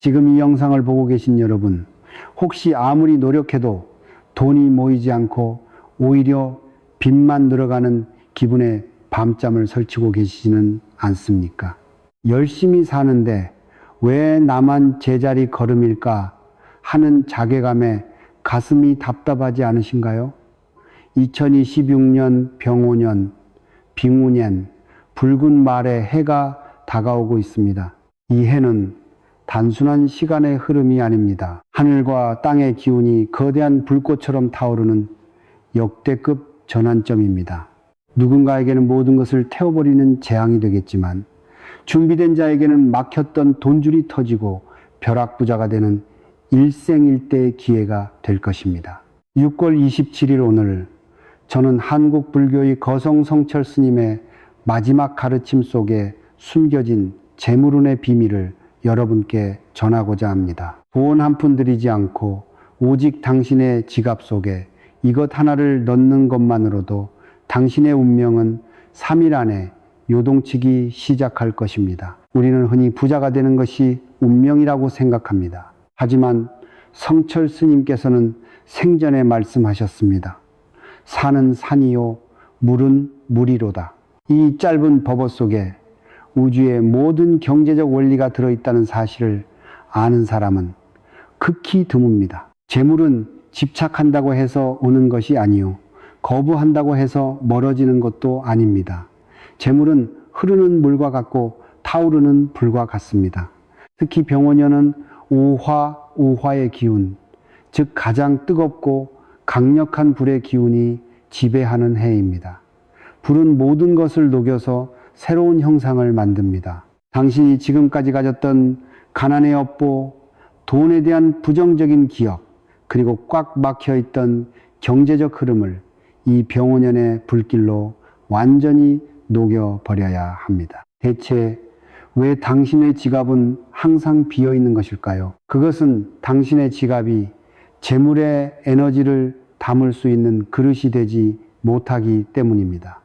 지금 이 영상을 보고 계신 여러분, 혹시 아무리 노력해도 돈이 모이지 않고 오히려 빚만 늘어가는 기분에 밤잠을 설치고 계시지는 않습니까? 열심히 사는데 왜 나만 제자리 걸음일까 하는 자괴감에 가슴이 답답하지 않으신가요? 2026년 병오년, 빙우년, 붉은 말의 해가 다가오고 있습니다. 이 해는 단순한 시간의 흐름이 아닙니다. 하늘과 땅의 기운이 거대한 불꽃처럼 타오르는 역대급 전환점입니다. 누군가에게는 모든 것을 태워버리는 재앙이 되겠지만 준비된 자에게는 막혔던 돈줄이 터지고 벼락부자가 되는 일생일대의 기회가 될 것입니다. 6월 27일 오늘 저는 한국 불교의 거성성철 스님의 마지막 가르침 속에 숨겨진 재물운의 비밀을 여러분께 전하고자 합니다. 돈 한 푼 들이지 않고 오직 당신의 지갑 속에 이것 하나를 넣는 것만으로도 당신의 운명은 3일 안에 요동치기 시작할 것입니다. 우리는 흔히 부자가 되는 것이 운명이라고 생각합니다. 하지만 성철 스님께서는 생전에 말씀하셨습니다. 산은 산이요, 물은 물이로다. 이 짧은 법어 속에 우주의 모든 경제적 원리가 들어있다는 사실을 아는 사람은 극히 드뭅니다. 재물은 집착한다고 해서 오는 것이 아니요, 거부한다고 해서 멀어지는 것도 아닙니다. 재물은 흐르는 물과 같고 타오르는 불과 같습니다. 특히 병오년은 우화의 기운, 즉 가장 뜨겁고 강력한 불의 기운이 지배하는 해입니다. 불은 모든 것을 녹여서 새로운 형상을 만듭니다. 당신이 지금까지 가졌던 가난의 업보, 돈에 대한 부정적인 기억, 그리고 꽉 막혀있던 경제적 흐름을 이 병오년의 불길로 완전히 녹여버려야 합니다. 대체 왜 당신의 지갑은 항상 비어있는 것일까요? 그것은 당신의 지갑이 재물의 에너지를 담을 수 있는 그릇이 되지 못하기 때문입니다.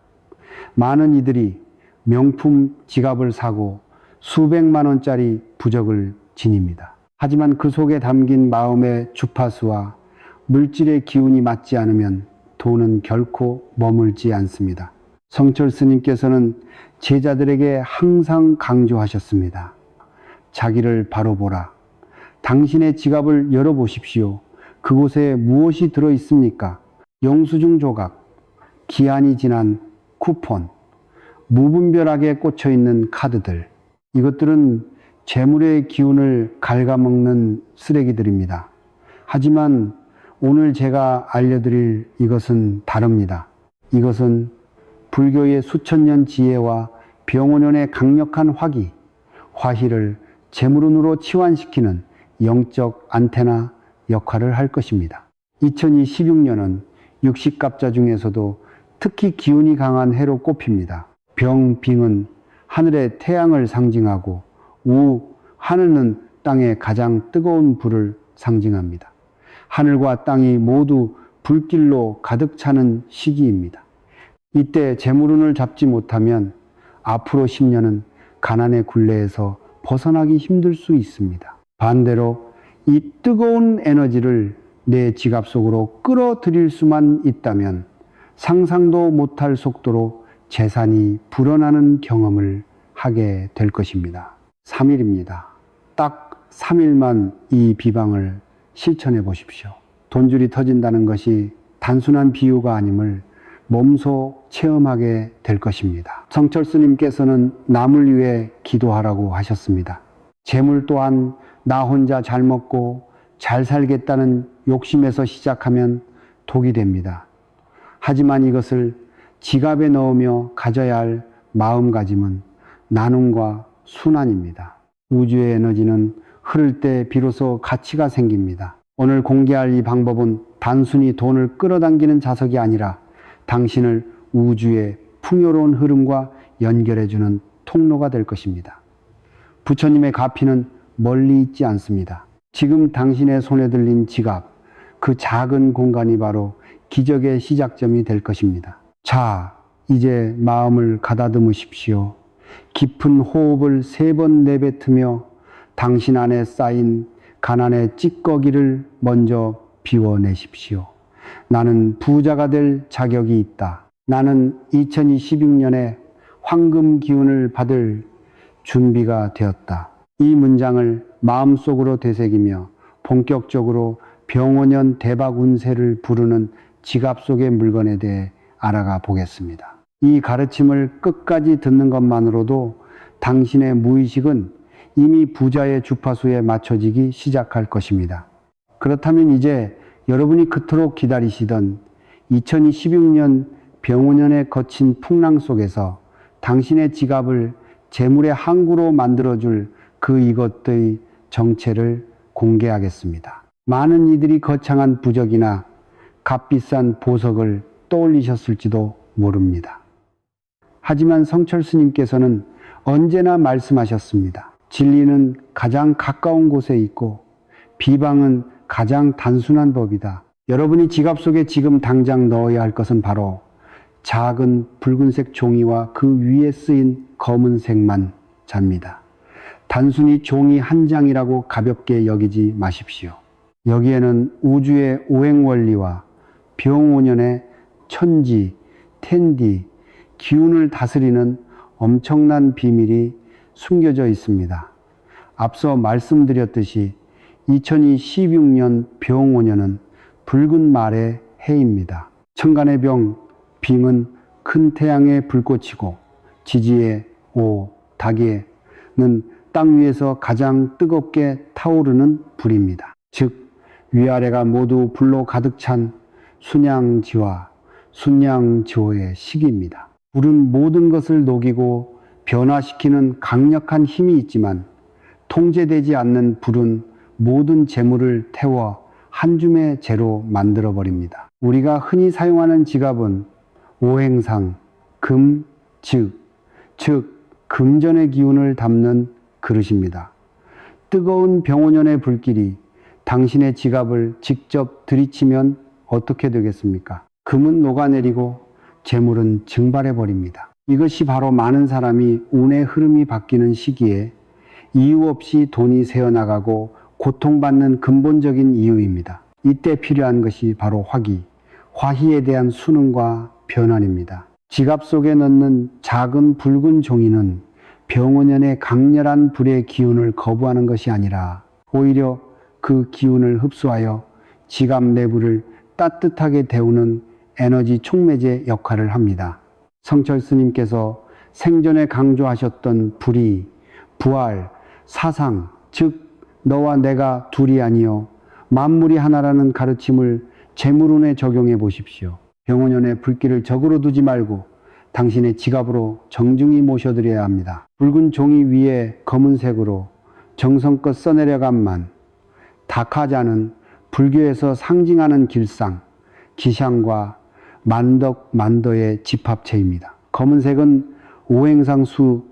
많은 이들이 명품 지갑을 사고 수백만 원짜리 부적을 지닙니다. 하지만 그 속에 담긴 마음의 주파수와 물질의 기운이 맞지 않으면 돈은 결코 머물지 않습니다. 성철 스님께서는 제자들에게 항상 강조하셨습니다. 자기를 바로 보라. 당신의 지갑을 열어보십시오. 그곳에 무엇이 들어있습니까? 영수증 조각, 기한이 지난 쿠폰, 무분별하게 꽂혀있는 카드들, 이것들은 재물의 기운을 갉아먹는 쓰레기들입니다. 하지만 오늘 제가 알려드릴 이것은 다릅니다. 이것은 불교의 수천 년 지혜와 병오년의 강력한 화희를 재물운으로 치환시키는 영적 안테나 역할을 할 것입니다. 2026년은 육식갑자 중에서도 특히 기운이 강한 해로 꼽힙니다. 병빙은 하늘의 태양을 상징하고 하늘은 땅의 가장 뜨거운 불을 상징합니다. 하늘과 땅이 모두 불길로 가득 차는 시기입니다. 이때 재물운을 잡지 못하면 앞으로 10년은 가난의 굴레에서 벗어나기 힘들 수 있습니다. 반대로 이 뜨거운 에너지를 내 지갑 속으로 끌어들일 수만 있다면 상상도 못할 속도로 재산이 불어나는 경험을 하게 될 것입니다. 3일입니다. 딱 3일만 이 비방을 실천해 보십시오. 돈줄이 터진다는 것이 단순한 비유가 아님을 몸소 체험하게 될 것입니다. 성철 스님께서는 남을 위해 기도하라고 하셨습니다. 재물 또한 나 혼자 잘 먹고 잘 살겠다는 욕심에서 시작하면 독이 됩니다. 하지만 이것을 지갑에 넣으며 가져야 할 마음가짐은 나눔과 순환입니다. 우주의 에너지는 흐를 때 비로소 가치가 생깁니다. 오늘 공개할 이 방법은 단순히 돈을 끌어당기는 자석이 아니라 당신을 우주의 풍요로운 흐름과 연결해주는 통로가 될 것입니다. 부처님의 가피는 멀리 있지 않습니다. 지금 당신의 손에 들린 지갑, 그 작은 공간이 바로 기적의 시작점이 될 것입니다. 자, 이제 마음을 가다듬으십시오. 깊은 호흡을 3번 내뱉으며 당신 안에 쌓인 가난의 찌꺼기를 먼저 비워내십시오. 나는 부자가 될 자격이 있다. 나는 2026년에 황금 기운을 받을 준비가 되었다. 이 문장을 마음속으로 되새기며 본격적으로 병원년 대박 운세를 부르는 지갑 속의 물건에 대해 알아가 보겠습니다. 이 가르침을 끝까지 듣는 것만으로도 당신의 무의식은 이미 부자의 주파수에 맞춰지기 시작할 것입니다. 그렇다면 이제 여러분이 그토록 기다리시던 2026년 병원년에 거친 풍랑 속에서 당신의 지갑을 재물의 항구로 만들어줄 그 이것의 정체를 공개하겠습니다. 많은 이들이 거창한 부적이나 값비싼 보석을 떠올리셨을지도 모릅니다. 하지만 성철 스님께서는 언제나 말씀하셨습니다. 진리는 가장 가까운 곳에 있고 비방은 가장 단순한 법이다. 여러분이 지갑 속에 지금 당장 넣어야 할 것은 바로 작은 붉은색 종이와 그 위에 쓰인 검은색만 잡니다. 단순히 종이 한 장이라고 가볍게 여기지 마십시오. 여기에는 우주의 오행원리와 병오년의 천지, 텐디, 기운을 다스리는 엄청난 비밀이 숨겨져 있습니다. 앞서 말씀드렸듯이 2016년 병오년은 붉은 말의 해입니다. 천간의 병, 빙은 큰 태양의 불꽃이고 지지의 오, 닭의는 땅 위에서 가장 뜨겁게 타오르는 불입니다. 즉 위아래가 모두 불로 가득 찬 순양지화, 순양지호의 시기입니다. 불은 모든 것을 녹이고 변화시키는 강력한 힘이 있지만 통제되지 않는 불은 모든 재물을 태워 한 줌의 재로 만들어버립니다. 우리가 흔히 사용하는 지갑은 오행상, 금, 즉 금전의 기운을 담는 그릇입니다. 뜨거운 병오년의 불길이 당신의 지갑을 직접 들이치면 어떻게 되겠습니까? 금은 녹아내리고 재물은 증발해버립니다. 이것이 바로 많은 사람이 운의 흐름이 바뀌는 시기에 이유 없이 돈이 새어나가고 고통받는 근본적인 이유입니다. 이때 필요한 것이 바로 화기, 화희에 대한 순응과 변환입니다. 지갑 속에 넣는 작은 붉은 종이는 병오년의 강렬한 불의 기운을 거부하는 것이 아니라 오히려 그 기운을 흡수하여 지갑 내부를 따뜻하게 데우는 에너지 촉매제 역할을 합니다. 성철 스님께서 생전에 강조하셨던 불의, 부활, 사상, 즉 너와 내가 둘이 아니요 만물이 하나라는 가르침을 재물운에 적용해 보십시오. 병오년의 불길을 적으로 두지 말고 당신의 지갑으로 정중히 모셔드려야 합니다. 붉은 종이 위에 검은색으로 정성껏 써내려간만 다카자는 불교에서 상징하는 길상, 기샹과 만덕, 만도의 집합체입니다. 검은색은 오행상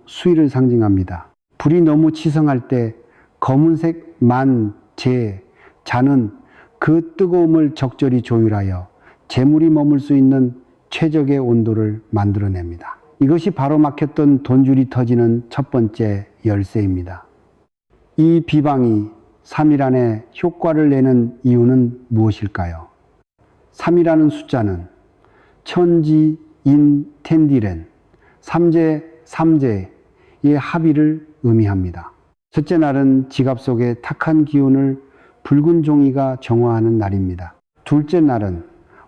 수위를 상징합니다. 불이 너무 치성할 때 검은색 만, 재, 자는 그 뜨거움을 적절히 조율하여 재물이 머물 수 있는 최적의 온도를 만들어냅니다. 이것이 바로 막혔던 돈줄이 터지는 첫 번째 열쇠입니다. 이 비방이 3일 안에 효과를 내는 이유는 무엇일까요? 3이라는 숫자는 천지, 인, 텐디렌, 삼재의 합의를 의미합니다. 첫째 날은 지갑 속의 탁한 기운을 붉은 종이가 정화하는 날입니다. 둘째 날은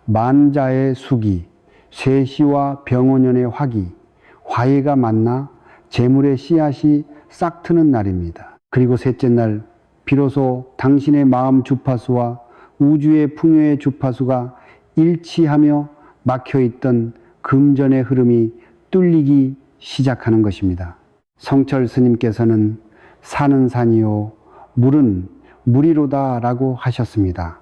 만자의 수기, 쇠시와 병오년의 화기, 화해가 만나 재물의 씨앗이 싹 트는 날입니다. 그리고 셋째 날 비로소 당신의 마음 주파수와 우주의 풍요의 주파수가 일치하며 막혀있던 금전의 흐름이 뚫리기 시작하는 것입니다. 성철 스님께서는 산은 산이요 물은 물이로다 라고 하셨습니다.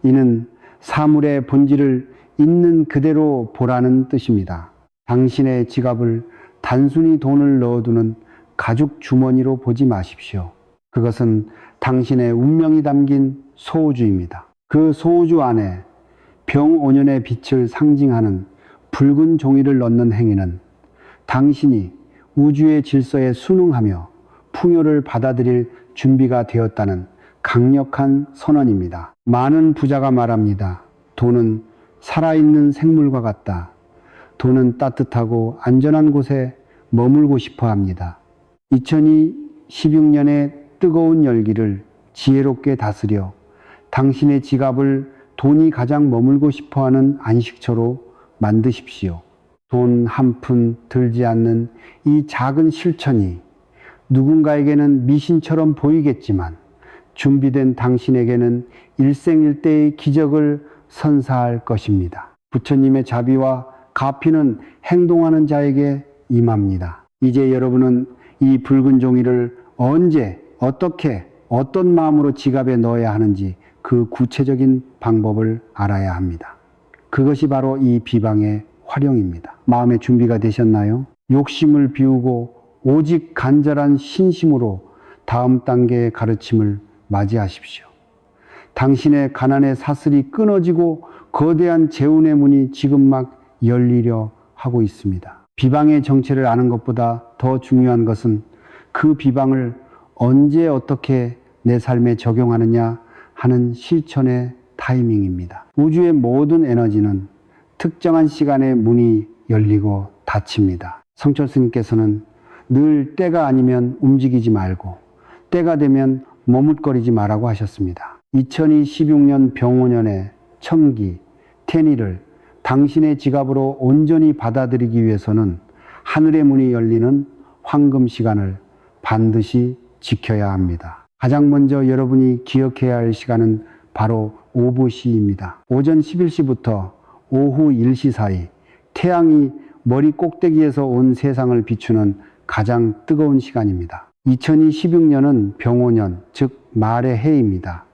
이는 사물의 본질을 있는 그대로 보라는 뜻입니다. 당신의 지갑을 단순히 돈을 넣어두는 가죽 주머니로 보지 마십시오. 그것은 당신의 운명이 담긴 소우주입니다. 그 소우주 안에 병오년의 빛을 상징하는 붉은 종이를 넣는 행위는 당신이 우주의 질서에 순응하며 풍요를 받아들일 준비가 되었다는 강력한 선언입니다. 많은 부자가 말합니다. 돈은 살아있는 생물과 같다. 돈은 따뜻하고 안전한 곳에 머물고 싶어 합니다. 2016년의 뜨거운 열기를 지혜롭게 다스려 당신의 지갑을 돈이 가장 머물고 싶어 하는 안식처로 만드십시오. 돈 한 푼 들지 않는 이 작은 실천이 누군가에게는 미신처럼 보이겠지만 준비된 당신에게는 일생일대의 기적을 선사할 것입니다. 부처님의 자비와 가피는 행동하는 자에게 임합니다. 이제 여러분은 이 붉은 종이를 언제, 어떻게, 어떤 마음으로 지갑에 넣어야 하는지 그 구체적인 방법을 알아야 합니다. 그것이 바로 이 비방의 활용입니다. 마음의 준비가 되셨나요? 욕심을 비우고 오직 간절한 신심으로 다음 단계의 가르침을 맞이하십시오. 당신의 가난의 사슬이 끊어지고 거대한 재운의 문이 지금 막 열리려 하고 있습니다. 비방의 정체를 아는 것보다 더 중요한 것은 그 비방을 언제 어떻게 내 삶에 적용하느냐 하는 실천의 타이밍입니다. 우주의 모든 에너지는 특정한 시간에 문이 열리고 닫힙니다. 성철 스님께서는 늘 때가 아니면 움직이지 말고 때가 되면 머뭇거리지 말라고 하셨습니다. 2016년 병오년의 청기, 태니를 당신의 지갑으로 온전히 받아들이기 위해서는 하늘의 문이 열리는 황금 시간을 반드시 지켜야 합니다. 가장 먼저 여러분이 기억해야 할 시간은 바로 오부시입니다. 오전 11시부터 오후 1시 사이 태양이 머리 꼭대기에서 온 세상을 비추는 가장 뜨거운 시간입니다. 2016년은 병오년, 즉 말의 해입니다.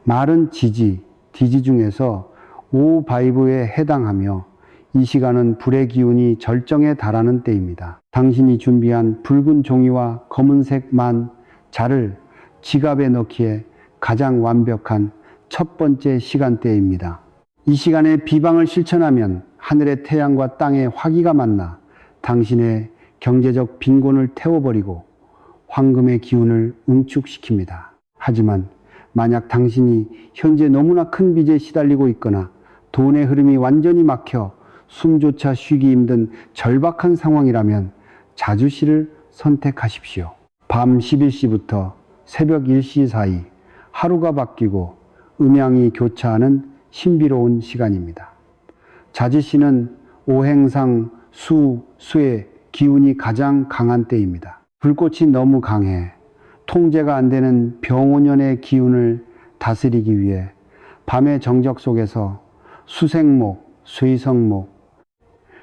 말은 지지, 디지 중에서 오바이브에 해당하며 이 시간은 불의 기운이 절정에 달하는 때입니다. 당신이 준비한 붉은 종이와 검은색 만 자를 지갑에 넣기에 가장 완벽한 첫 번째 시간대입니다. 이 시간에 비방을 실천하면 하늘의 태양과 땅의 화기가 만나 당신의 경제적 빈곤을 태워버리고 황금의 기운을 응축시킵니다. 하지만 만약 당신이 현재 너무나 큰 빚에 시달리고 있거나 돈의 흐름이 완전히 막혀 숨조차 쉬기 힘든 절박한 상황이라면 자주시를 선택하십시오. 밤 11시부터 새벽 1시 사이 하루가 바뀌고 음양이 교차하는 신비로운 시간입니다. 자주시는 오행상 수의 기운이 가장 강한 때입니다. 불꽃이 너무 강해 통제가 안 되는 병오년의 기운을 다스리기 위해 밤의 정적 속에서 수생목, 쇠성목,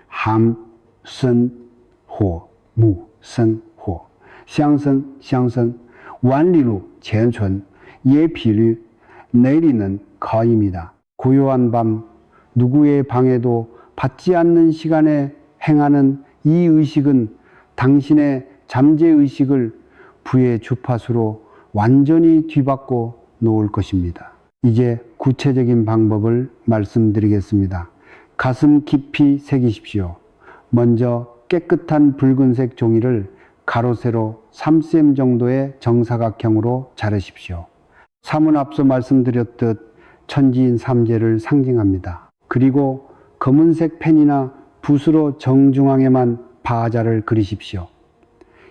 함선호, 무성호,相生, 완리루, 전천, 예피류, 내리는 거입니다. 고요한 밤, 누구의 방해도 받지 않는 시간에 행하는 이 의식은 당신의 잠재의식을 부의 주파수로 완전히 뒤바꿔 놓을 것입니다. 이제 구체적인 방법을 말씀드리겠습니다. 가슴 깊이 새기십시오. 먼저 깨끗한 붉은색 종이를 가로 세로 3cm 정도의 정사각형으로 자르십시오. 3은 앞서 말씀드렸듯 천지인 삼재를 상징합니다. 그리고 검은색 펜이나 붓으로 정중앙에만 바자를 그리십시오.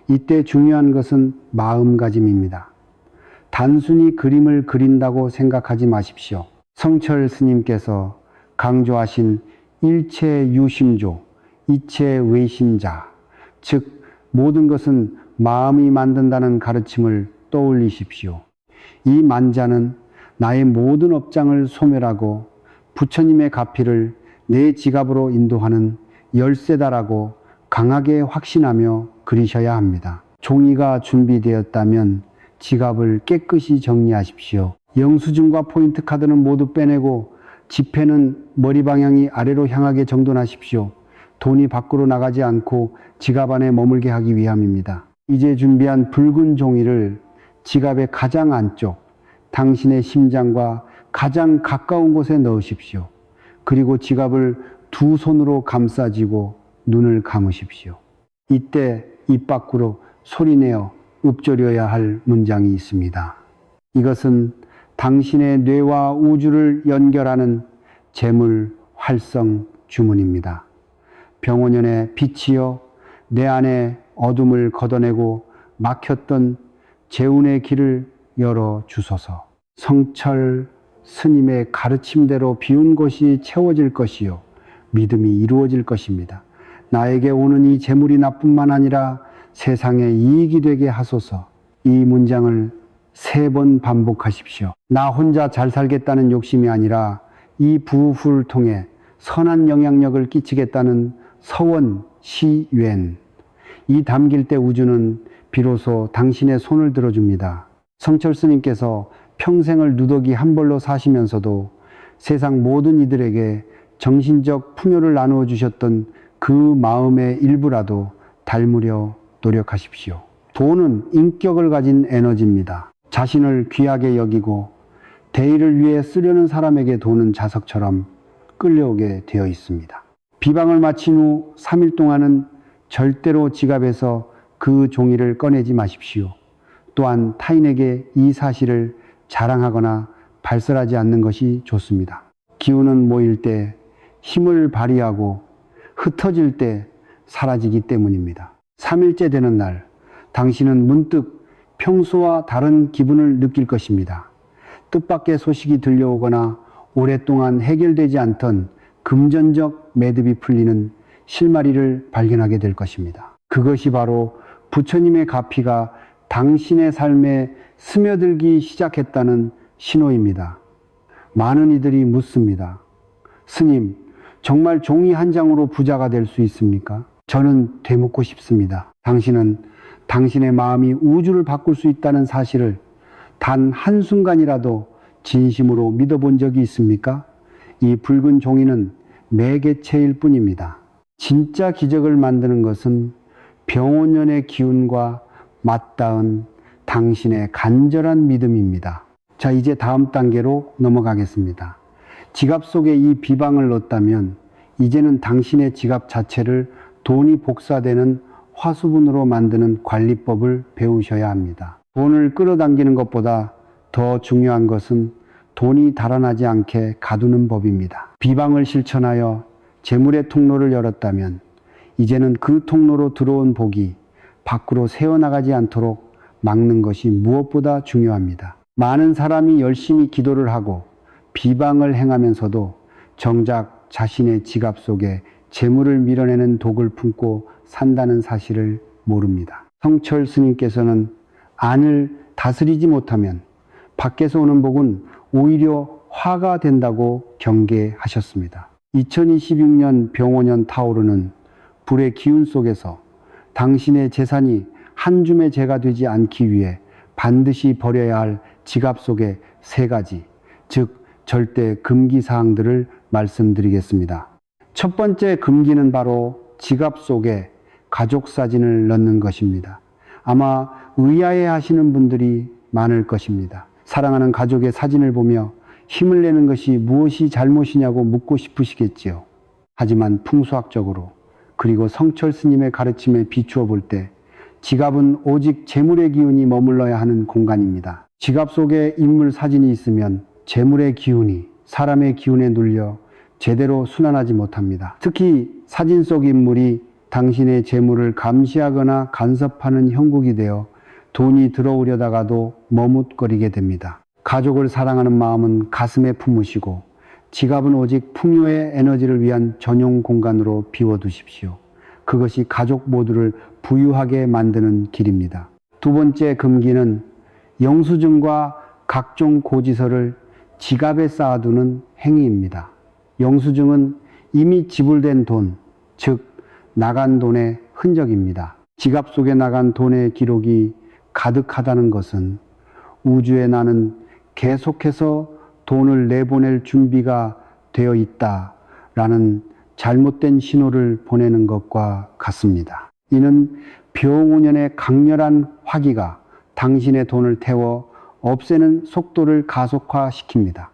이때 중요한 것은 마음가짐입니다. 단순히 그림을 그린다고 생각하지 마십시오. 성철 스님께서 강조하신 일체유심조, 이체외심자, 즉 모든 것은 마음이 만든다는 가르침을 떠올리십시오. 이 만자는 나의 모든 업장을 소멸하고 부처님의 가피를 내 지갑으로 인도하는 열쇠다라고 강하게 확신하며 그리셔야 합니다. 종이가 준비되었다면 지갑을 깨끗이 정리하십시오. 영수증과 포인트 카드는 모두 빼내고 지폐는 머리 방향이 아래로 향하게 정돈하십시오. 돈이 밖으로 나가지 않고 지갑 안에 머물게 하기 위함입니다. 이제 준비한 붉은 종이를 지갑의 가장 안쪽, 당신의 심장과 가장 가까운 곳에 넣으십시오. 그리고 지갑을 두 손으로 감싸쥐고 눈을 감으십시오. 이때 입 밖으로 소리내어 읊조려야 할 문장이 있습니다. 이것은 당신의 뇌와 우주를 연결하는 재물 활성 주문입니다. 병원연의 빛이여 내 안에 어둠을 걷어내고 막혔던 재운의 길을 열어 주소서. 성철 스님의 가르침대로 비운 곳이 채워질 것이요 믿음이 이루어질 것입니다. 나에게 오는 이 재물이 나뿐만 아니라 세상에 이익이 되게 하소서. 이 문장을 3번 반복하십시오. 나 혼자 잘 살겠다는 욕심이 아니라 이 부후를 통해 선한 영향력을 끼치겠다는 서원, 시, 愿. 이 담길 때 우주는 비로소 당신의 손을 들어줍니다. 성철 스님께서 평생을 누더기 한 벌로 사시면서도 세상 모든 이들에게 정신적 풍요를 나누어 주셨던 그 마음의 일부라도 닮으려 노력하십시오. 돈은 인격을 가진 에너지입니다. 자신을 귀하게 여기고 대의를 위해 쓰려는 사람에게 돈은 자석처럼 끌려오게 되어 있습니다. 비방을 마친 후 3일 동안은 절대로 지갑에서 그 종이를 꺼내지 마십시오. 또한 타인에게 이 사실을 자랑하거나 발설하지 않는 것이 좋습니다. 기운은 모일 때 힘을 발휘하고 흩어질 때 사라지기 때문입니다. 3일째 되는 날, 당신은 문득 평소와 다른 기분을 느낄 것입니다. 뜻밖의 소식이 들려오거나 오랫동안 해결되지 않던 금전적 매듭이 풀리는 실마리를 발견하게 될 것입니다. 그것이 바로 부처님의 가피가 당신의 삶에 스며들기 시작했다는 신호입니다. 많은 이들이 묻습니다. 스님, 정말 종이 한 장으로 부자가 될 수 있습니까? 저는 되묻고 싶습니다. 당신은 당신의 마음이 우주를 바꿀 수 있다는 사실을 단 한순간이라도 진심으로 믿어본 적이 있습니까? 이 붉은 종이는 매개체일 뿐입니다. 진짜 기적을 만드는 것은 병원연의 기운과 맞닿은 당신의 간절한 믿음입니다. 자, 이제 다음 단계로 넘어가겠습니다. 지갑 속에 이 비방을 넣었다면 이제는 당신의 지갑 자체를 돈이 복사되는 화수분으로 만드는 관리법을 배우셔야 합니다. 돈을 끌어당기는 것보다 더 중요한 것은 돈이 달아나지 않게 가두는 법입니다. 비방을 실천하여 재물의 통로를 열었다면 이제는 그 통로로 들어온 복이 밖으로 새어나가지 않도록 막는 것이 무엇보다 중요합니다. 많은 사람이 열심히 기도를 하고 비방을 행하면서도 정작 자신의 지갑 속에 재물을 밀어내는 독을 품고 산다는 사실을 모릅니다. 성철 스님께서는 안을 다스리지 못하면 밖에서 오는 복은 오히려 화가 된다고 경계하셨습니다. 2026년 병원연 타오르는 불의 기운 속에서 당신의 재산이 한 줌의 재가 되지 않기 위해 반드시 버려야 할 지갑 속의 3가지, 즉 절대 금기 사항들을 말씀드리겠습니다. 첫 번째 금기는 바로 지갑 속에 가족 사진을 넣는 것입니다. 아마 의아해 하시는 분들이 많을 것입니다. 사랑하는 가족의 사진을 보며 힘을 내는 것이 무엇이 잘못이냐고 묻고 싶으시겠지요. 하지만 풍수학적으로 그리고 성철 스님의 가르침에 비추어 볼 때 지갑은 오직 재물의 기운이 머물러야 하는 공간입니다. 지갑 속에 인물 사진이 있으면 재물의 기운이 사람의 기운에 눌려 제대로 순환하지 못합니다. 특히 사진 속 인물이 당신의 재물을 감시하거나 간섭하는 형국이 되어 돈이 들어오려다가도 머뭇거리게 됩니다. 가족을 사랑하는 마음은 가슴에 품으시고 지갑은 오직 풍요의 에너지를 위한 전용 공간으로 비워두십시오. 그것이 가족 모두를 부유하게 만드는 길입니다. 두 번째 금기는 영수증과 각종 고지서를 지갑에 쌓아두는 행위입니다. 영수증은 이미 지불된 돈, 즉 나간 돈의 흔적입니다. 지갑 속에 나간 돈의 기록이 가득하다는 것은 우주에 나는 계속해서 돈을 내보낼 준비가 되어 있다라는 잘못된 신호를 보내는 것과 같습니다. 이는 병원연의 강렬한 화기가 당신의 돈을 태워 없애는 속도를 가속화시킵니다.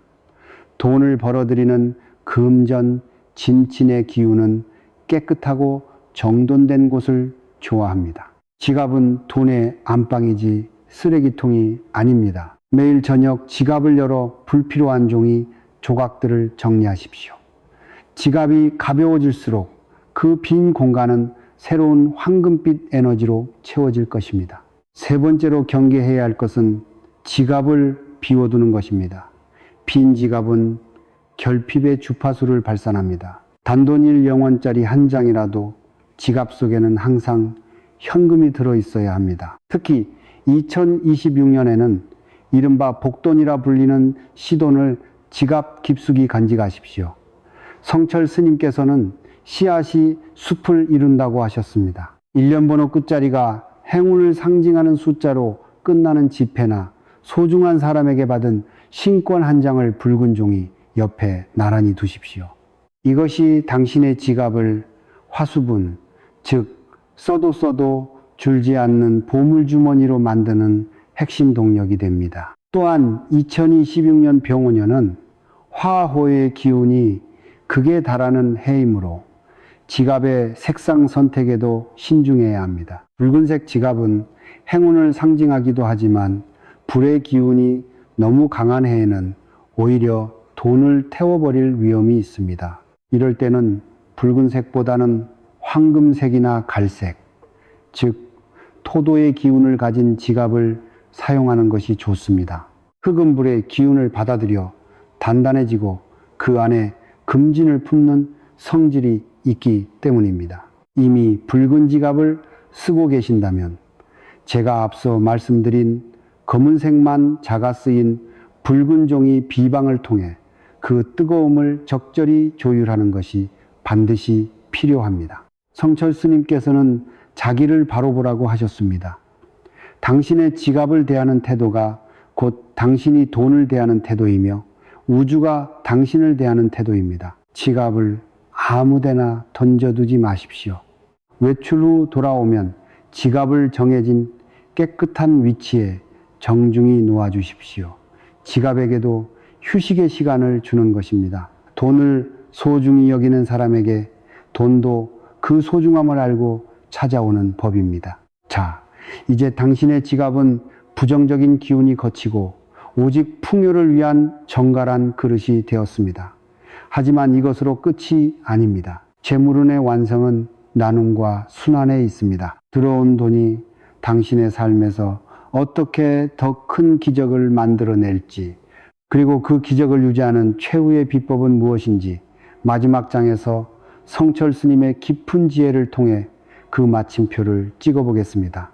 돈을 벌어들이는 금전, 진친의 기운은 깨끗하고 정돈된 곳을 좋아합니다. 지갑은 돈의 안방이지 쓰레기통이 아닙니다. 매일 저녁 지갑을 열어 불필요한 종이 조각들을 정리하십시오. 지갑이 가벼워질수록 그 빈 공간은 새로운 황금빛 에너지로 채워질 것입니다. 세 번째로 경계해야 할 것은 지갑을 비워두는 것입니다. 빈 지갑은 결핍의 주파수를 발산합니다. 단돈 1영원짜리 한 장이라도 지갑 속에는 항상 현금이 들어있어야 합니다. 특히 2026년에는 이른바 복돈이라 불리는 시돈을 지갑 깊숙이 간직하십시오. 성철 스님께서는 씨앗이 숲을 이룬다고 하셨습니다. 1년 번호 끝자리가 행운을 상징하는 숫자로 끝나는 지폐나 소중한 사람에게 받은 신권 한 장을 붉은 종이 옆에 나란히 두십시오. 이것이 당신의 지갑을 화수분, 즉 써도 줄지 않는 보물주머니로 만드는 핵심 동력이 됩니다. 또한 2026년 병원년은 화호의 기운이 극에 달하는 해이므로 지갑의 색상 선택에도 신중해야 합니다. 붉은색 지갑은 행운을 상징하기도 하지만 불의 기운이 너무 강한 해에는 오히려 돈을 태워버릴 위험이 있습니다. 이럴 때는 붉은색보다는 황금색이나 갈색, 즉 토도의 기운을 가진 지갑을 사용하는 것이 좋습니다. 흑은 불의 기운을 받아들여 단단해지고 그 안에 금진을 품는 성질이 있기 때문입니다. 이미 붉은 지갑을 쓰고 계신다면 제가 앞서 말씀드린 검은색만 작아 쓰인 붉은 종이 비방을 통해 그 뜨거움을 적절히 조율하는 것이 반드시 필요합니다. 성철 스님께서는 자기를 바로 보라고 하셨습니다. 당신의 지갑을 대하는 태도가 곧 당신이 돈을 대하는 태도이며 우주가 당신을 대하는 태도입니다. 지갑을 아무데나 던져두지 마십시오. 외출 후 돌아오면 지갑을 정해진 깨끗한 위치에 정중히 놓아주십시오. 지갑에게도 휴식의 시간을 주는 것입니다. 돈을 소중히 여기는 사람에게 돈도 그 소중함을 알고 찾아오는 법입니다. 자, 이제 당신의 지갑은 부정적인 기운이 거치고 오직 풍요를 위한 정갈한 그릇이 되었습니다. 하지만 이것으로 끝이 아닙니다. 재물운의 완성은 나눔과 순환에 있습니다. 들어온 돈이 당신의 삶에서 어떻게 더 큰 기적을 만들어낼지, 그리고 그 기적을 유지하는 최후의 비법은 무엇인지 마지막 장에서 성철 스님의 깊은 지혜를 통해 그 마침표를 찍어보겠습니다.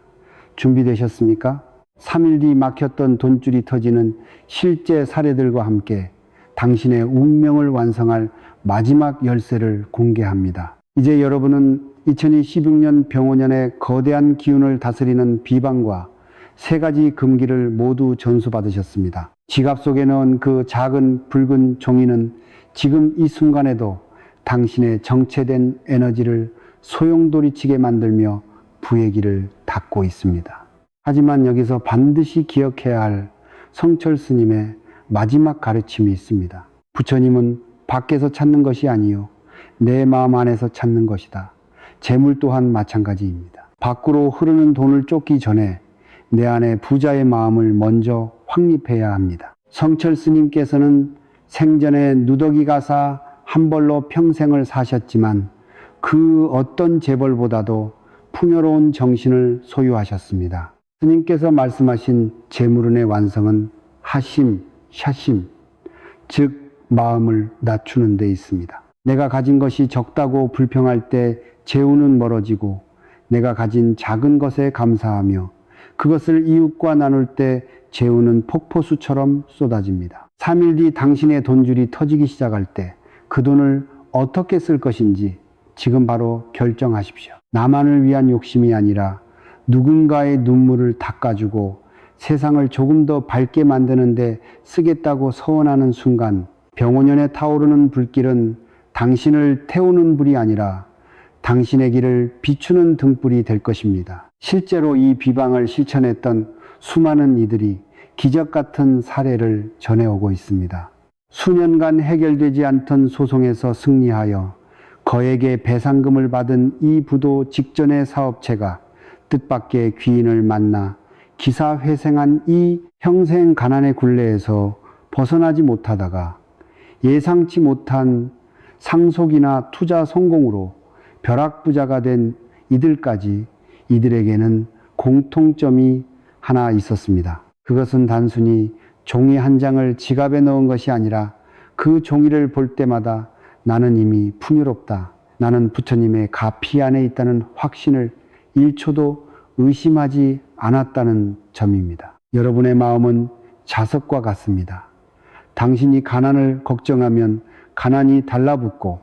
준비되셨습니까? 3일 뒤 막혔던 돈줄이 터지는 실제 사례들과 함께 당신의 운명을 완성할 마지막 열쇠를 공개합니다. 이제 여러분은 2026년 병원년의 거대한 기운을 다스리는 비방과 3가지 금기를 모두 전수받으셨습니다. 지갑 속에 넣은 그 작은 붉은 종이는 지금 이 순간에도 당신의 정체된 에너지를 소용돌이치게 만들며 부의 길을 닫고 있습니다. 하지만 여기서 반드시 기억해야 할 성철 스님의 마지막 가르침이 있습니다. 부처님은 밖에서 찾는 것이 아니요 내 마음 안에서 찾는 것이다. 재물 또한 마찬가지입니다. 밖으로 흐르는 돈을 쫓기 전에 내 안에 부자의 마음을 먼저 확립해야 합니다. 성철 스님께서는 생전에 누더기 가사 한 벌로 평생을 사셨지만 그 어떤 재벌보다도 풍요로운 정신을 소유하셨습니다. 스님께서 말씀하신 재물운의 완성은 하심, 샤심, 즉 마음을 낮추는 데 있습니다. 내가 가진 것이 적다고 불평할 때 재우는 멀어지고 내가 가진 작은 것에 감사하며 그것을 이웃과 나눌 때 재우는 폭포수처럼 쏟아집니다. 3일 뒤 당신의 돈줄이 터지기 시작할 때 그 돈을 어떻게 쓸 것인지 지금 바로 결정하십시오. 나만을 위한 욕심이 아니라 누군가의 눈물을 닦아주고 세상을 조금 더 밝게 만드는데 쓰겠다고 서원하는 순간 병원년에 타오르는 불길은 당신을 태우는 불이 아니라 당신의 길을 비추는 등불이 될 것입니다. 실제로 이 비방을 실천했던 수많은 이들이 기적 같은 사례를 전해오고 있습니다. 수년간 해결되지 않던 소송에서 승리하여 거액의 배상금을 받은 이 부도 직전의 사업체가 뜻밖의 귀인을 만나 기사회생한 이 평생 가난의 굴레에서 벗어나지 못하다가 예상치 못한 상속이나 투자 성공으로 벼락부자가 된 이들까지 이들에게는 공통점이 하나 있었습니다. 그것은 단순히 종이 한 장을 지갑에 넣은 것이 아니라 그 종이를 볼 때마다 나는 이미 풍요롭다. 나는 부처님의 가피 안에 있다는 확신을 1초도 의심하지 않았다는 점입니다. 여러분의 마음은 자석과 같습니다. 당신이 가난을 걱정하면 가난이 달라붙고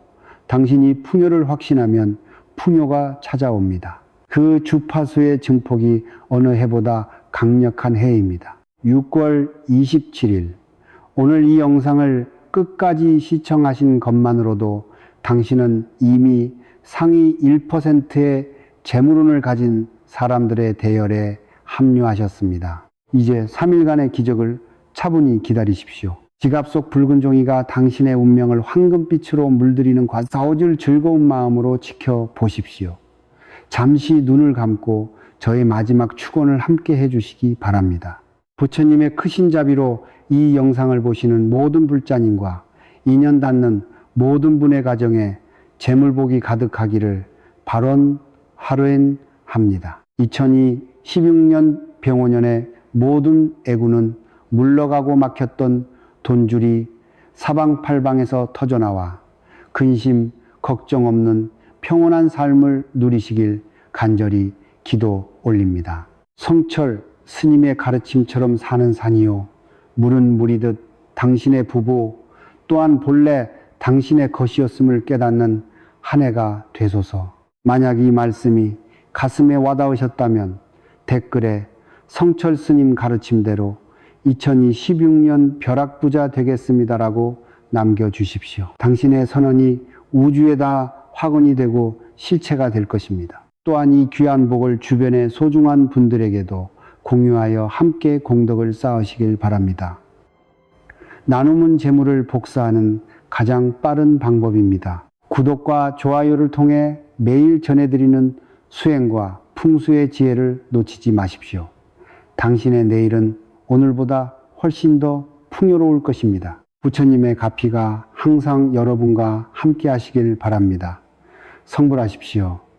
당신이 풍요를 확신하면 풍요가 찾아옵니다. 그 주파수의 증폭이 어느 해보다 강력한 해입니다. 6월 27일 오늘 이 영상을 끝까지 시청하신 것만으로도 당신은 이미 상위 1%의 재물운을 가진 사람들의 대열에 합류하셨습니다. 이제 3일간의 기적을 차분히 기다리십시오. 지갑 속 붉은 종이가 당신의 운명을 황금빛으로 물들이는 과정, 싸워줄 즐거운 마음으로 지켜보십시오. 잠시 눈을 감고 저의 마지막 축원을 함께 해주시기 바랍니다. 부처님의 크신 자비로 이 영상을 보시는 모든 불자님과 인연 닿는 모든 분의 가정에 재물복이 가득하기를 발언하루엔합니다. 2016년 병원년의 모든 애구는 물러가고 막혔던 돈줄이 사방팔방에서 터져나와 근심, 걱정 없는 평온한 삶을 누리시길 간절히 기도 올립니다. 성철 스님의 가르침처럼 사는 산이요 물은 물이듯 당신의 부부 또한 본래 당신의 것이었음을 깨닫는 한 해가 되소서. 만약 이 말씀이 가슴에 와닿으셨다면 댓글에 성철 스님 가르침대로 2016년 벼락부자 되겠습니다라고 남겨주십시오. 당신의 선언이 우주에다 확언이 되고 실체가 될 것입니다. 또한 이 귀한 복을 주변의 소중한 분들에게도 공유하여 함께 공덕을 쌓으시길 바랍니다. 나눔은 재물을 복사하는 가장 빠른 방법입니다. 구독과 좋아요를 통해 매일 전해드리는 수행과 풍수의 지혜를 놓치지 마십시오. 당신의 내일은 오늘보다 훨씬 더 풍요로울 것입니다. 부처님의 가피가 항상 여러분과 함께 하시길 바랍니다. 성불하십시오.